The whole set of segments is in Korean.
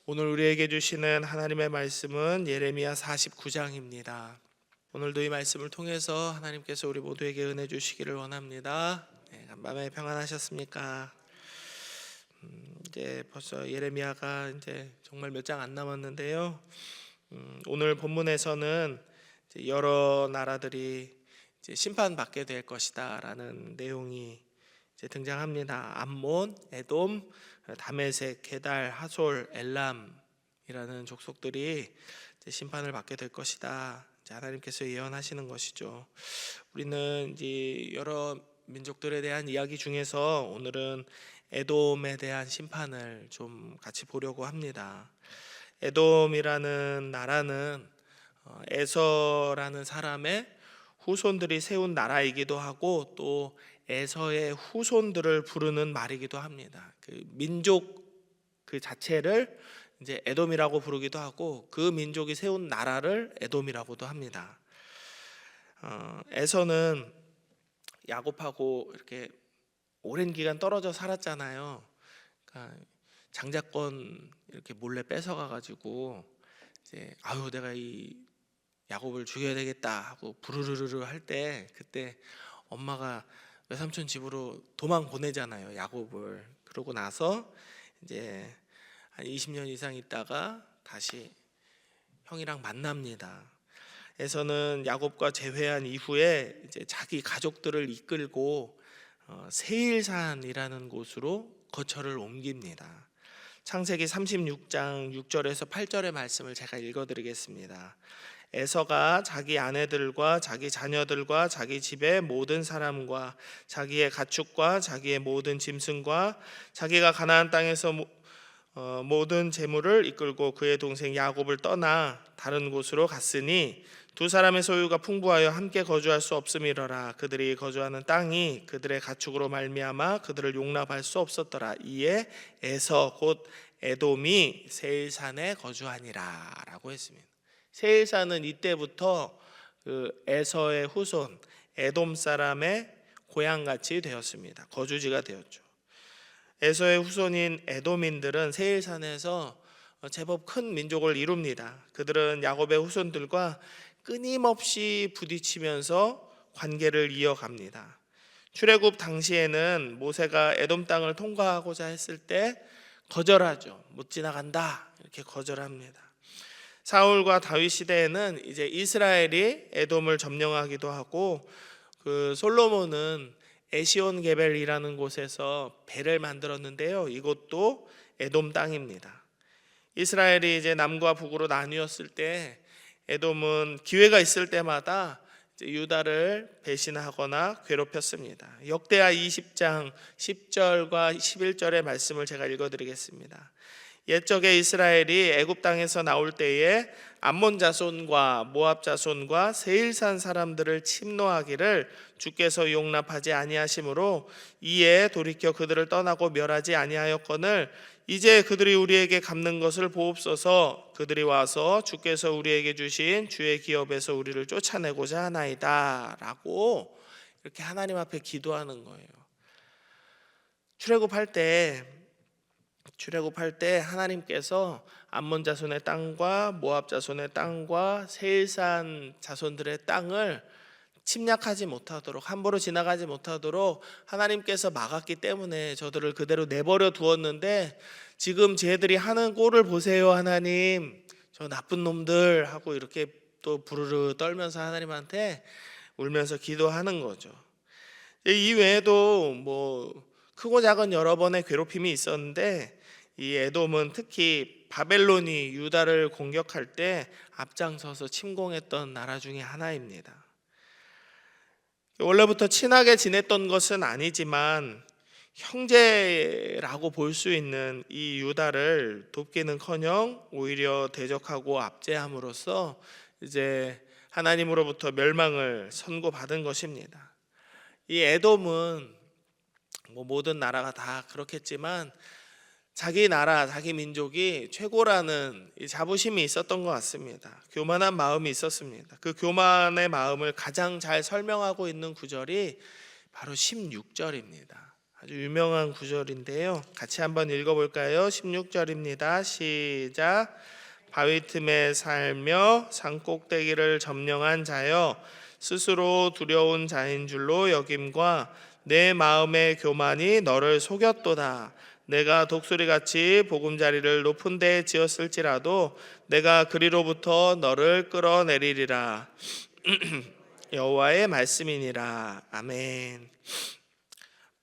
오늘 우리에게 주시는 하나님의 말씀은 예레미야 49장입니다. 오늘도 이 말씀을 통해서 하나님께서 우리 모두에게 은혜 주시기를 원합니다. 간밤에 평안하셨습니까? 이제 벌써 예레미야가 이제 정말 몇 장 안 남았는데요. 오늘 본문에서는 이제 여러 나라들이 이제 심판받게 될 것이다라는 내용이 이제 등장합니다. 암몬, 에돔, 다메섹, 게달, 하솔, 엘람이라는 족속들이 이제 심판을 받게 될 것이다. 이제 하나님께서 예언하시는 것이죠. 우리는 이제 여러 민족들에 대한 이야기 중에서 오늘은 에돔에 대한 심판을 좀 같이 보려고 합니다. 에돔이라는 나라는 에서라는 사람의 후손들이 세운 나라이기도 하고 또 에서의 후손들을 부르는 말이기도 합니다. 그 민족 그 자체를 이제 에돔이라고 부르기도 하고 그 민족이 세운 나라를 에돔이라고도 합니다. 에서는 야곱하고 이렇게 오랜 기간 떨어져 살았잖아요. 그러니까 장자권 이렇게 몰래 뺏어가 가지고 이제 내가 이 야곱을 죽여야 되겠다 하고 부르르르 할 때 그때 엄마가 외삼촌 집으로 도망 보내잖아요, 야곱을. 그러고 나서 이제 한 20년 이상 있다가 다시 형이랑 만납니다. 에서는 야곱과 재회한 이후에 이제 자기 가족들을 이끌고 세일산이라는 곳으로 거처를 옮깁니다. 창세기 36장 6절에서 8절의 말씀을 제가 읽어드리겠습니다. 에서가 자기 아내들과 자기 자녀들과 자기 집의 모든 사람과 자기의 가축과 자기의 모든 짐승과 자기가 가나안 땅에서 모든 재물을 이끌고 그의 동생 야곱을 떠나 다른 곳으로 갔으니 두 사람의 소유가 풍부하여 함께 거주할 수 없음이러라. 그들이 거주하는 땅이 그들의 가축으로 말미암아 그들을 용납할 수 없었더라. 이에 에서 곧 에돔이 세일산에 거주하니라 라고 했습니다. 세일산은 이때부터 그 에서의 후손 에돔 사람의 고향같이 되었습니다. 거주지가 되었죠. 에서의 후손인 에돔인들은 세일산에서 제법 큰 민족을 이룹니다. 그들은 야곱의 후손들과 끊임없이 부딪히면서 관계를 이어갑니다. 출애굽 당시에는 모세가 에돔 땅을 통과하고자 했을 때 거절하죠. 못 지나간다 이렇게 거절합니다. 사울과 다윗 시대에는 이제 이스라엘이 에돔을 점령하기도 하고 그 솔로몬은 에시온 게벨이라는 곳에서 배를 만들었는데요. 이것도 에돔 땅입니다. 이스라엘이 이제 남과 북으로 나뉘었을 때 에돔은 기회가 있을 때마다 유다를 배신하거나 괴롭혔습니다. 역대하 20장 10절과 11절의 말씀을 제가 읽어드리겠습니다. 옛적에 이스라엘이 애굽 땅에서 나올 때에 암몬 자손과 모압 자손과 세일산 사람들을 침노하기를 주께서 용납하지 아니하심으로 이에 돌이켜 그들을 떠나고 멸하지 아니하였거늘 이제 그들이 우리에게 갚는 것을 보옵소서. 그들이 와서 주께서 우리에게 주신 주의 기업에서 우리를 쫓아내고자 하나이다 라고 이렇게 하나님 앞에 기도하는 거예요. 출애굽할 때 하나님께서 암몬 자손의 땅과 모압 자손의 땅과 세일산 자손들의 땅을 침략하지 못하도록 함부로 지나가지 못하도록 하나님께서 막았기 때문에 저들을 그대로 내버려 두었는데 지금 쟤들이 하는 꼴을 보세요. 하나님 저 나쁜 놈들 하고 이렇게 또 부르르 떨면서 하나님한테 울면서 기도하는 거죠. 이 외에도 뭐 크고 작은 여러 번의 괴롭힘이 있었는데 이 에돔은 특히 바벨론이 유다를 공격할 때 앞장서서 침공했던 나라 중에 하나입니다. 원래부터 친하게 지냈던 것은 아니지만 형제라고 볼 수 있는 이 유다를 돕기는커녕 오히려 대적하고 압제함으로써 이제 하나님으로부터 멸망을 선고받은 것입니다. 이 에돔은 모든 나라가 다 그렇겠지만 자기 나라, 자기 민족이 최고라는 이 자부심이 있었던 것 같습니다. 교만한 마음이 있었습니다. 그 교만의 마음을 가장 잘 설명하고 있는 구절이 바로 16절입니다. 아주 유명한 구절인데요. 같이 한번 읽어볼까요? 16절입니다. 시작. 바위 틈에 살며 산 꼭대기를 점령한 자여, 스스로 두려운 자인 줄로 여김과 내 마음의 교만이 너를 속였도다. 내가 독수리같이 보금자리를 높은 데에 지었을지라도 내가 그리로부터 너를 끌어내리리라. 여호와의 말씀이니라. 아멘.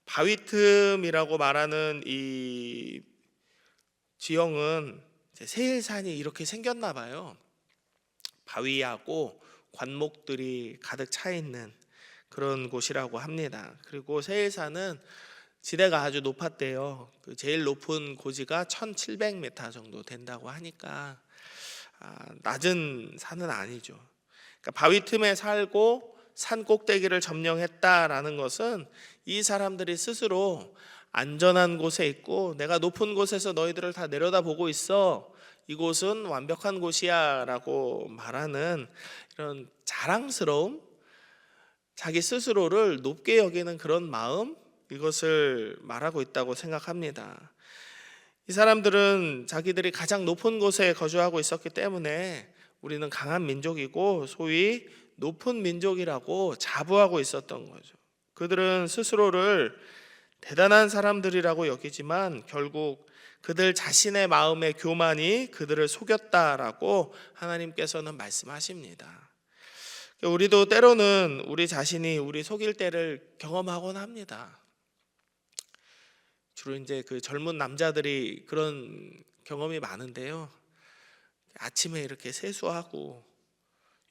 바위 틈이라고 말하는 이 지형은 세일산이 이렇게 생겼나 봐요. 바위하고 관목들이 가득 차 있는 그런 곳이라고 합니다. 그리고 세일산은 지대가 아주 높았대요. 그 제일 높은 고지가 1700m 정도 된다고 하니까 낮은 산은 아니죠. 그러니까 바위 틈에 살고 산 꼭대기를 점령했다라는 것은 이 사람들이 스스로 안전한 곳에 있고 내가 높은 곳에서 너희들을 다 내려다보고 있어, 이곳은 완벽한 곳이야 라고 말하는 이런 자랑스러움, 자기 스스로를 높게 여기는 그런 마음, 이것을 말하고 있다고 생각합니다. 이 사람들은 자기들이 가장 높은 곳에 거주하고 있었기 때문에 우리는 강한 민족이고 소위 높은 민족이라고 자부하고 있었던 거죠. 그들은 스스로를 대단한 사람들이라고 여기지만 결국 그들 자신의 마음의 교만이 그들을 속였다라고 하나님께서는 말씀하십니다. 우리도 때로는 우리 자신이 우리 속일 때를 경험하곤 합니다. 주로 이제 그 젊은 남자들이 그런 경험이 많은데요. 아침에 이렇게 세수하고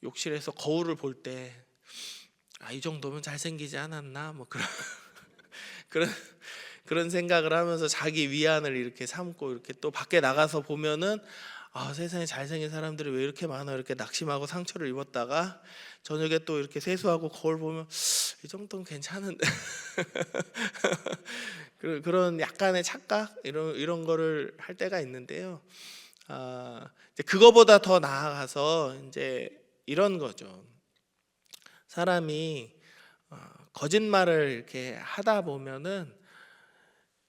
욕실에서 거울을 볼 때 이 정도면 잘생기지 않았나 뭐 그런 생각을 하면서 자기 위안을 이렇게 삼고, 이렇게 또 밖에 나가서 보면은 세상에 잘생긴 사람들이 왜 이렇게 많아, 이렇게 낙심하고 상처를 입었다가 저녁에 또 이렇게 세수하고 거울 보면 이 정도면 괜찮은데 그런 약간의 착각 이런 거를 할 때가 있는데요. 그거보다 더 나아가서 이제 이런 거죠. 사람이 거짓말을 이렇게 하다 보면은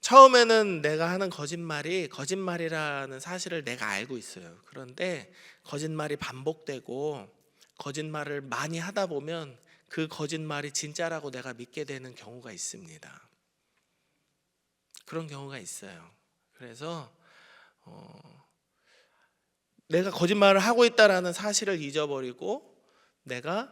처음에는 내가 하는 거짓말이 거짓말이라는 사실을 내가 알고 있어요. 그런데 거짓말이 반복되고 거짓말을 많이 하다 보면 그 거짓말이 진짜라고 내가 믿게 되는 경우가 있습니다. 그런 경우가 있어요. 그래서 내가 거짓말을 하고 있다라는 사실을 잊어버리고 내가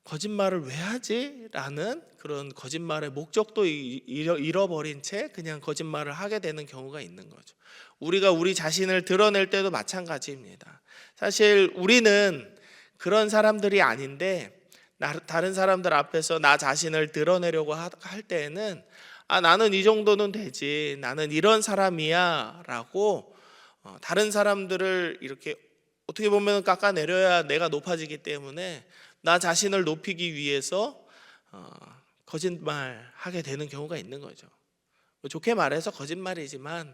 거짓말을 왜 하지? 라는 그런 거짓말의 목적도 잃어버린 채 그냥 거짓말을 하게 되는 경우가 있는 거죠. 우리가 우리 자신을 드러낼 때도 마찬가지입니다. 사실 우리는 그런 사람들이 아닌데 다른 사람들 앞에서 나 자신을 드러내려고 할 때에는 나는 이 정도는 되지, 나는 이런 사람이야 라고 다른 사람들을 이렇게 어떻게 보면 깎아내려야 내가 높아지기 때문에 나 자신을 높이기 위해서 거짓말하게 되는 경우가 있는 거죠. 좋게 말해서 거짓말이지만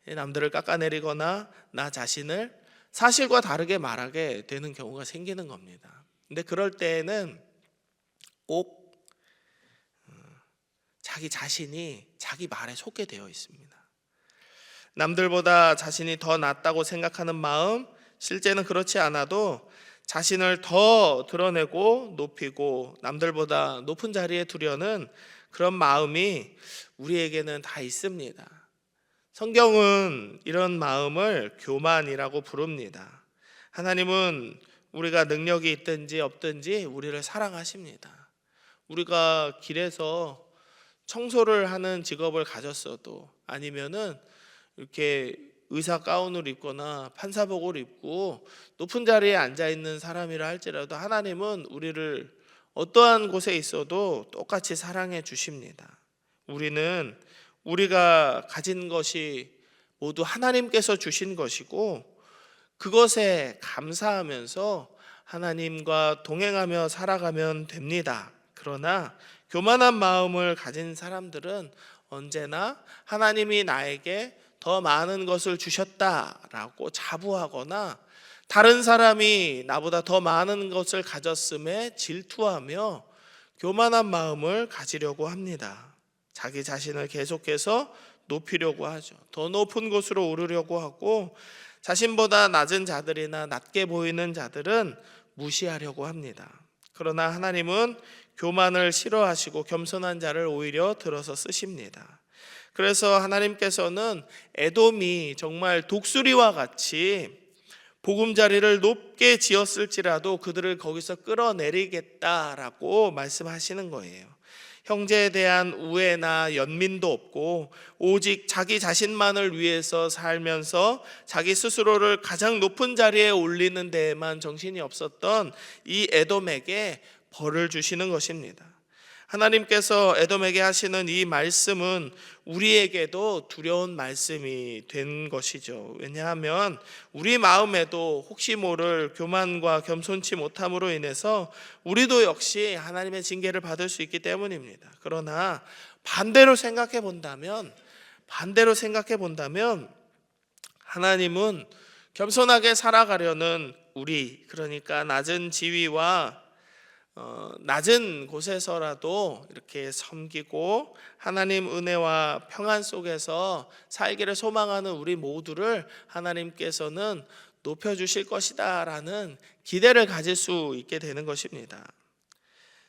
남들을 깎아내리거나 나 자신을 사실과 다르게 말하게 되는 경우가 생기는 겁니다. 근데 그럴 때에는 꼭 자기 자신이 자기 말에 속게 되어 있습니다. 남들보다 자신이 더 낫다고 생각하는 마음, 실제는 그렇지 않아도 자신을 더 드러내고 높이고 남들보다 높은 자리에 두려는 그런 마음이 우리에게는 다 있습니다. 성경은 이런 마음을 교만이라고 부릅니다. 하나님은 우리가 능력이 있든지 없든지 우리를 사랑하십니다. 우리가 길에서 청소를 하는 직업을 가졌어도 아니면은 이렇게 의사 가운을 입거나 판사복을 입고 높은 자리에 앉아 있는 사람이라 할지라도 하나님은 우리를 어떠한 곳에 있어도 똑같이 사랑해 주십니다. 우리는 우리가 가진 것이 모두 하나님께서 주신 것이고 그것에 감사하면서 하나님과 동행하며 살아가면 됩니다. 그러나 교만한 마음을 가진 사람들은 언제나 하나님이 나에게 더 많은 것을 주셨다라고 자부하거나 다른 사람이 나보다 더 많은 것을 가졌음에 질투하며 교만한 마음을 가지려고 합니다. 자기 자신을 계속해서 높이려고 하죠. 더 높은 곳으로 오르려고 하고 자신보다 낮은 자들이나 낮게 보이는 자들은 무시하려고 합니다. 그러나 하나님은 교만을 싫어하시고 겸손한 자를 오히려 들어서 쓰십니다. 그래서 하나님께서는 에돔이 정말 독수리와 같이 보금자리를 높게 지었을지라도 그들을 거기서 끌어내리겠다라고 말씀하시는 거예요. 형제에 대한 우애나 연민도 없고 오직 자기 자신만을 위해서 살면서 자기 스스로를 가장 높은 자리에 올리는 데에만 정신이 없었던 이 에돔에게 벌을 주시는 것입니다. 하나님께서 에돔에게 하시는 이 말씀은 우리에게도 두려운 말씀이 된 것이죠. 왜냐하면 우리 마음에도 혹시 모를 교만과 겸손치 못함으로 인해서 우리도 역시 하나님의 징계를 받을 수 있기 때문입니다. 그러나 반대로 생각해 본다면 하나님은 겸손하게 살아가려는 우리, 그러니까 낮은 지위와 낮은 곳에서라도 이렇게 섬기고 하나님 은혜와 평안 속에서 살기를 소망하는 우리 모두를 하나님께서는 높여주실 것이다 라는 기대를 가질 수 있게 되는 것입니다.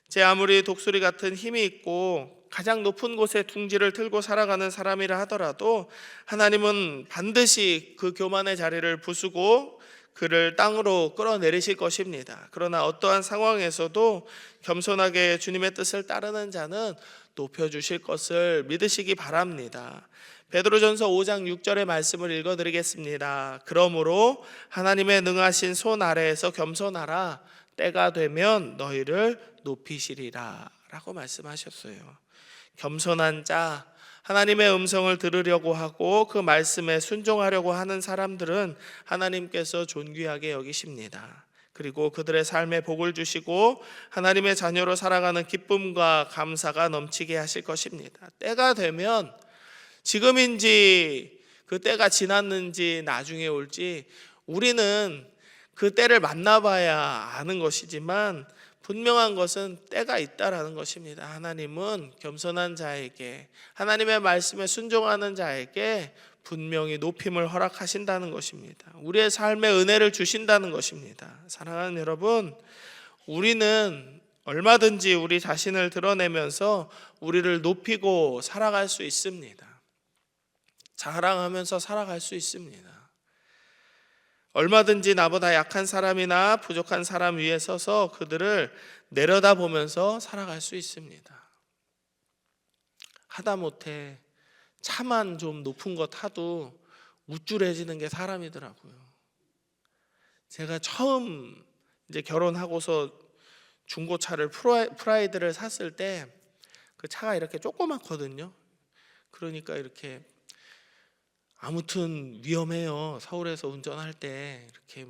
제 아무리 독수리 같은 힘이 있고 가장 높은 곳에 둥지를 틀고 살아가는 사람이라 하더라도 하나님은 반드시 그 교만의 자리를 부수고 그를 땅으로 끌어내리실 것입니다. 그러나 어떠한 상황에서도 겸손하게 주님의 뜻을 따르는 자는 높여주실 것을 믿으시기 바랍니다. 베드로전서 5장 6절의 말씀을 읽어드리겠습니다. 그러므로 하나님의 능하신 손 아래에서 겸손하라. 때가 되면 너희를 높이시리라 라고 말씀하셨어요. 겸손한 자, 하나님의 음성을 들으려고 하고 그 말씀에 순종하려고 하는 사람들은 하나님께서 존귀하게 여기십니다. 그리고 그들의 삶에 복을 주시고 하나님의 자녀로 살아가는 기쁨과 감사가 넘치게 하실 것입니다. 때가 되면 지금인지 그 때가 지났는지 나중에 올지 우리는 그 때를 만나봐야 아는 것이지만 분명한 것은 때가 있다라는 것입니다. 하나님은 겸손한 자에게, 하나님의 말씀에 순종하는 자에게 분명히 높임을 허락하신다는 것입니다. 우리의 삶에 은혜를 주신다는 것입니다. 사랑하는 여러분, 우리는 얼마든지 우리 자신을 드러내면서 우리를 높이고 살아갈 수 있습니다. 자랑하면서 살아갈 수 있습니다. 얼마든지 나보다 약한 사람이나 부족한 사람 위에 서서 그들을 내려다보면서 살아갈 수 있습니다. 하다못해 차만 좀 높은 거 타도 우쭐해지는 게 사람이더라고요. 제가 처음 이제 결혼하고서 중고차를 프라이드를 샀을 때 그 차가 이렇게 조그맣거든요. 그러니까 이렇게 아무튼 위험해요. 서울에서 운전할 때 이렇게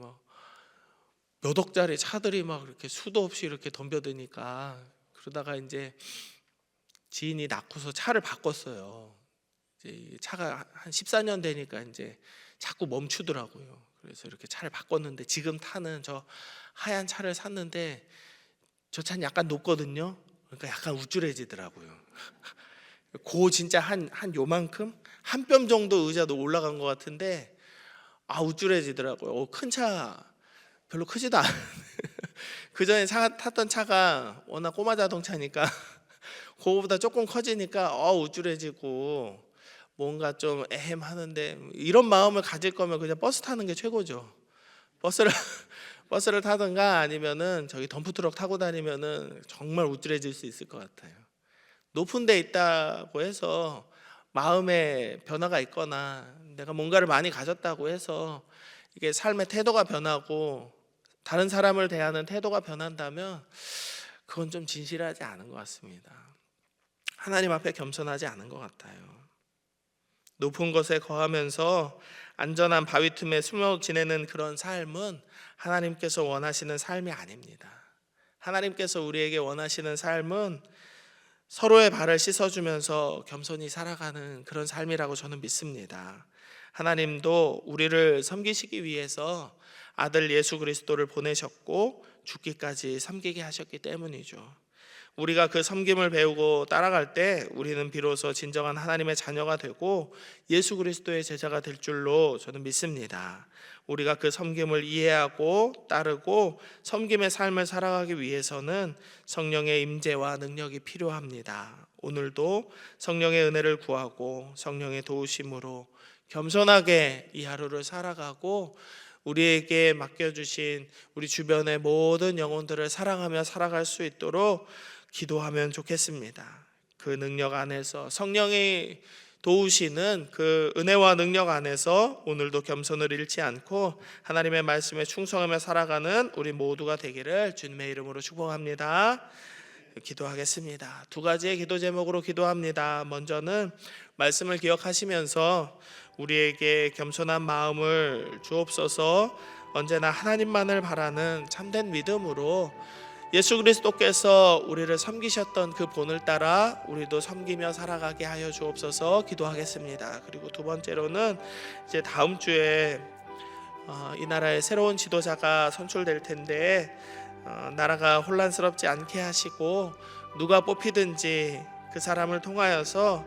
몇 억짜리 차들이 막 이렇게 수도 없이 이렇게 덤벼드니까, 그러다가 이제 지인이 낳고서 차를 바꿨어요. 이제 차가 한 14년 되니까 이제 자꾸 멈추더라고요. 그래서 이렇게 차를 바꿨는데 지금 타는 저 하얀 차를 샀는데 저 차는 약간 높거든요. 그러니까 약간 우쭐해지더라고요. 고 진짜 한 요만큼 한 뼘 정도 의자도 올라간 것 같은데 우쭐해지더라고요. 큰 차 별로 크지도 않아요. 그 전에 탔던 차가 워낙 꼬마 자동차니까 그거보다 조금 커지니까 우쭐해지고 뭔가 좀 애매하는데, 이런 마음을 가질 거면 그냥 버스 타는 게 최고죠. 버스를 타든가 아니면은 저기 덤프트럭 타고 다니면은 정말 우쭐해질 수 있을 것 같아요. 높은 데 있다고 해서 마음에 변화가 있거나 내가 뭔가를 많이 가졌다고 해서 이게 삶의 태도가 변하고 다른 사람을 대하는 태도가 변한다면 그건 좀 진실하지 않은 것 같습니다. 하나님 앞에 겸손하지 않은 것 같아요. 높은 곳에 거하면서 안전한 바위 틈에 숨어 지내는 그런 삶은 하나님께서 원하시는 삶이 아닙니다. 하나님께서 우리에게 원하시는 삶은 서로의 발을 씻어주면서 겸손히 살아가는 그런 삶이라고 저는 믿습니다. 하나님도 우리를 섬기시기 위해서 아들 예수 그리스도를 보내셨고 죽기까지 섬기게 하셨기 때문이죠. 우리가 그 섬김을 배우고 따라갈 때 우리는 비로소 진정한 하나님의 자녀가 되고 예수 그리스도의 제자가 될 줄로 저는 믿습니다. 우리가 그 섬김을 이해하고 따르고 섬김의 삶을 살아가기 위해서는 성령의 임재와 능력이 필요합니다. 오늘도 성령의 은혜를 구하고 성령의 도우심으로 겸손하게 이 하루를 살아가고 우리에게 맡겨주신 우리 주변의 모든 영혼들을 사랑하며 살아갈 수 있도록 기도하면 좋겠습니다. 그 능력 안에서 성령이 도우시는 그 은혜와 능력 안에서 오늘도 겸손을 잃지 않고 하나님의 말씀에 충성하며 살아가는 우리 모두가 되기를 주님의 이름으로 축복합니다. 기도하겠습니다. 두 가지의 기도 제목으로 기도합니다. 먼저는 말씀을 기억하시면서 우리에게 겸손한 마음을 주옵소서. 언제나 하나님만을 바라는 참된 믿음으로 예수 그리스도께서 우리를 섬기셨던 그 본을 따라 우리도 섬기며 살아가게 하여 주옵소서. 기도하겠습니다. 그리고 두 번째로는 이제 다음 주에 이 나라의 새로운 지도자가 선출될 텐데 나라가 혼란스럽지 않게 하시고 누가 뽑히든지 그 사람을 통하여서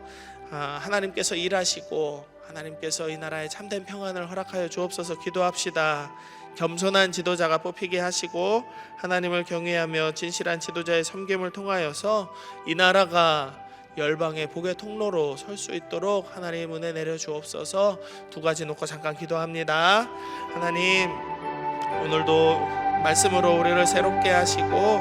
하나님께서 일하시고 하나님께서 이 나라에 참된 평안을 허락하여 주옵소서. 기도합시다. 겸손한 지도자가 뽑히게 하시고 하나님을 경외하며 진실한 지도자의 섬김을 통하여서 이 나라가 열방의 복의 통로로 설 수 있도록 하나님 은혜 내려 주옵소서. 두 가지 놓고 잠깐 기도합니다. 하나님, 오늘도 말씀으로 우리를 새롭게 하시고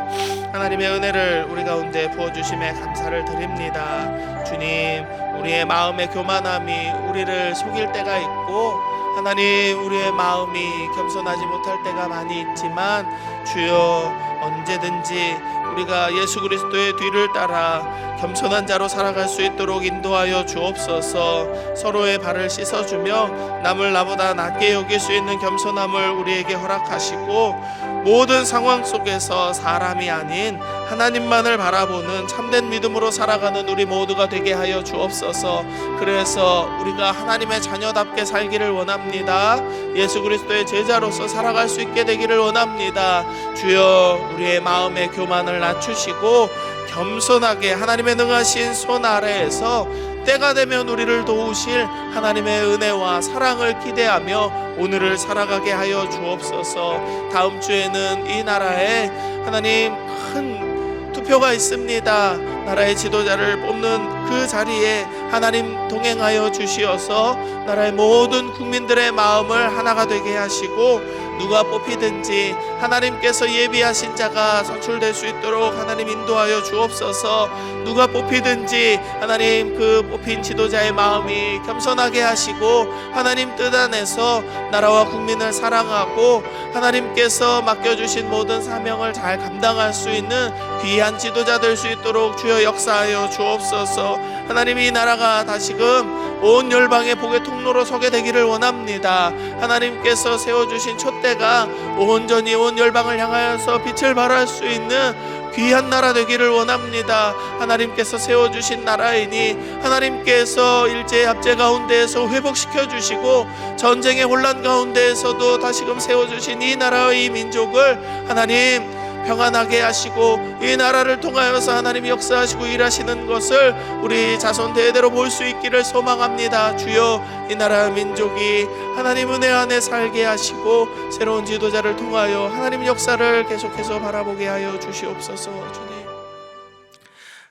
하나님의 은혜를 우리 가운데 부어주심에 감사를 드립니다. 주님, 우리의 마음의 교만함이 우리를 속일 때가 있고 하나님, 우리의 마음이 겸손하지 못할 때가 많이 있지만 주여, 언제든지 우리가 예수 그리스도의 뒤를 따라 겸손한 자로 살아갈 수 있도록 인도하여 주옵소서. 서로의 발을 씻어주며 남을 나보다 낮게 여길 수 있는 겸손함을 우리에게 허락하시고 모든 상황 속에서 사람이 아닌 하나님만을 바라보는 참된 믿음으로 살아가는 우리 모두가 되게 하여 주옵소서. 그래서 우리가 하나님의 자녀답게 살기를 원합니다. 예수 그리스도의 제자로서 살아갈 수 있게 되기를 원합니다. 주여, 우리의 마음의 교만을 낮추시고 겸손하게 하나님의 능하신 손 아래에서 때가 되면 우리를 도우실 하나님의 은혜와 사랑을 기대하며 오늘을 살아가게 하여 주옵소서. 다음 주에는 이 나라에 하나님 큰 투표가 있습니다. 나라의 지도자를 뽑는 그 자리에 하나님 동행하여 주시어서 나라의 모든 국민들의 마음을 하나가 되게 하시고 누가 뽑히든지 하나님께서 예비하신 자가 선출될 수 있도록 하나님 인도하여 주옵소서. 누가 뽑히든지 하나님 그 뽑힌 지도자의 마음이 겸손하게 하시고 하나님 뜻 안에서 나라와 국민을 사랑하고 하나님께서 맡겨주신 모든 사명을 잘 감당할 수 있는 귀한 지도자 될 수 있도록 주여 역사하여 주옵소서. 하나님, 이 나라가 다시금 온 열방의 복의 통로로 서게 되기를 원합니다. 하나님께서 세워주신 촛대가 온전히 온 열방을 향하여서 빛을 발할 수 있는 귀한 나라 되기를 원합니다. 하나님께서 세워주신 나라이니 하나님께서 일제 압제 가운데에서 회복시켜 주시고 전쟁의 혼란 가운데에서도 다시금 세워주신 이 나라의 이 민족을 하나님 평안하게 하시고 이 나라를 통하여서 하나님이 역사하시고 일하시는 것을 우리 자손 대대로 볼 수 있기를 소망합니다. 주여, 이 나라 민족이 하나님 은혜 안에 살게 하시고 새로운 지도자를 통하여 하나님 역사를 계속해서 바라보게 하여 주시옵소서. 주님,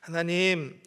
하나님,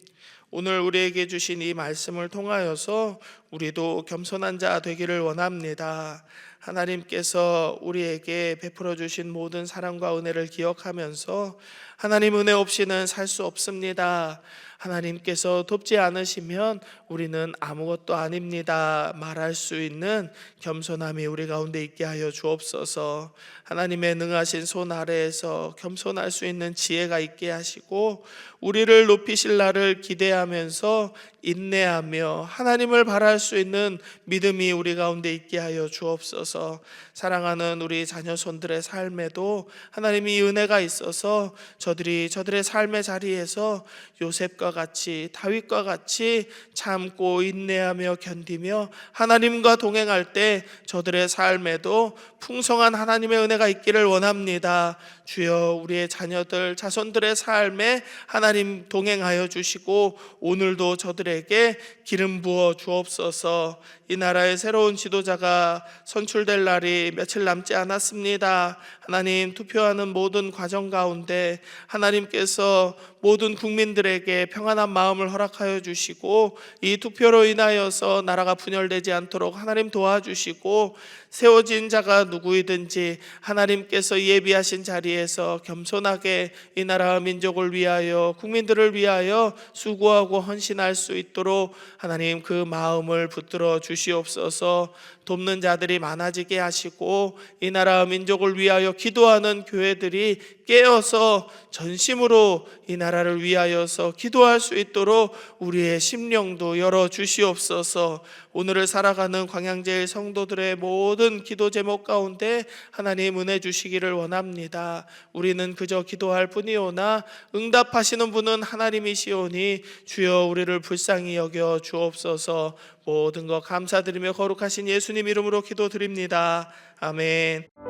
오늘 우리에게 주신 이 말씀을 통하여서 우리도 겸손한 자 되기를 원합니다. 하나님께서 우리에게 베풀어 주신 모든 사랑과 은혜를 기억하면서 하나님 은혜 없이는 살 수 없습니다. 하나님께서 돕지 않으시면 우리는 아무것도 아닙니다 말할 수 있는 겸손함이 우리 가운데 있게 하여 주옵소서. 하나님의 능하신 손 아래에서 겸손할 수 있는 지혜가 있게 하시고 우리를 높이실 날을 기대하면서 인내하며 하나님을 바랄 수 있는 믿음이 우리 가운데 있게 하여 주옵소서. 사랑하는 우리 자녀손들의 삶에도 하나님이 은혜가 있어서 저들의 삶의 자리에서 요셉과 같이 다윗과 같이 참고 인내하며 견디며 하나님과 동행할 때 저들의 삶에도 풍성한 하나님의 은혜가 있기를 원합니다. 주여, 우리의 자녀들 자손들의 삶에 하나님 동행하여 주시고 오늘도 저들에게 기름 부어 주옵소서. 이 나라의 새로운 지도자가 선출될 날이 며칠 남지 않았습니다. 하나님, 투표하는 모든 과정 가운데 하나님께서 모든 국민들에게 평안한 마음을 허락하여 주시고 이 투표로 인하여서 나라가 분열되지 않도록 하나님 도와주시고, 세워진 자가 누구이든지 하나님께서 예비하신 자리에서 겸손하게 이 나라와 민족을 위하여 국민들을 위하여 수고하고 헌신할 수 있도록 하나님 그 마음을 붙들어 주시옵소서. 돕는 자들이 많아지게 하시고 이 나라와 민족을 위하여 기도하는 교회들이 깨어서 전심으로 이 나라를 위하여서 기도할 수 있도록 우리의 심령도 열어 주시옵소서. 오늘을 살아가는 광양제일 성도들의 모든 기도 제목 가운데 하나님 은혜 주시기를 원합니다. 우리는 그저 기도할 뿐이오나 응답하시는 분은 하나님이시오니 주여, 우리를 불쌍히 여겨 주옵소서. 모든 것 감사드리며 거룩하신 예수님 이름으로 기도드립니다. 아멘.